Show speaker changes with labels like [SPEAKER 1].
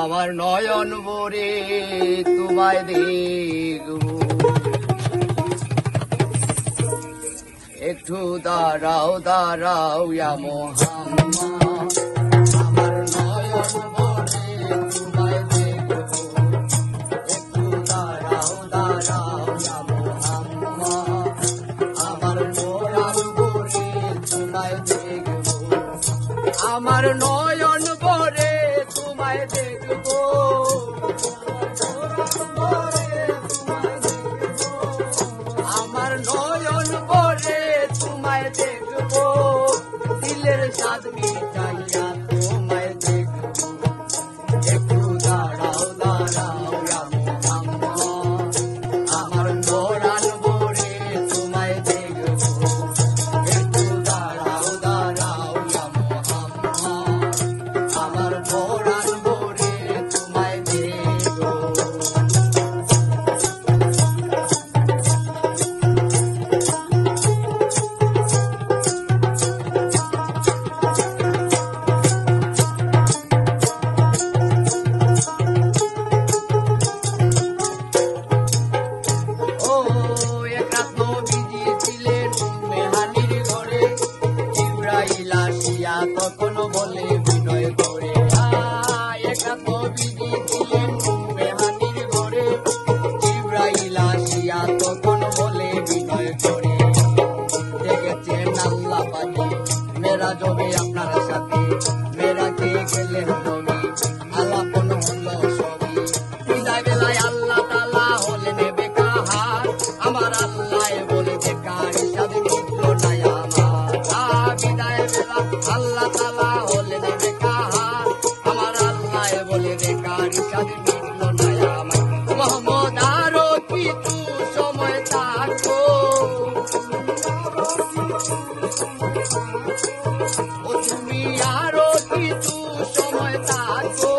[SPEAKER 1] আমার নয়ন ভরে তোমায় দেখব। একটু দাঁড়াও দাঁড়াও ইয়া মোহাম্মদ, আমার নয়ন ভরে তোমায় দেখব। একটু দাঁড়াও দাঁড়াও ইয়া মোহাম্মদ, আমার নয়ন ভরে তোমায় দেখব। আমার নয়ন ভরে তোমায় দেখব, আমার নয়ন ভরে তোমায় দেখব, দিলের স্বাদ মিটাইয়া তোমায় দেখব। একটু দাঁড়াও দাঁড়াও ইয়া মোহাম্মদ, আমার পরাণ ভরে তোমায় দেখব। একটু দাঁড়াও দাঁড়াও ইয়া মোহাম্মদ, আমার পরাণ ভরে তোমায় দেখব। তখন বলে বিনয় করে একাত্ম বিধি ছিলেন মেহানির ঘরে, জিব্রাইল আসিয়া তখন বলে বিনয় করে, দেখেছেন আল্লাহ পাকে মেরা জবে আপনার সাথে, মেরাজে গেলেন নবী আলাপন হলো সবই, বিদায় বেলায় আল্লাহ তাআলা হলেন বেকার, আমার আল্লাহ বলে বেকার হিসাব মিটল না আমার, বিদায় বেলা আল্লাহ তাআলা হলেন বেকার, আমার আল্লাহ বলে বেকার হিসাব মিটল না আমার। মোহাম্মদ আরো কিছু সময় থাকো, তুমি আরো কিছু সময় থাকো,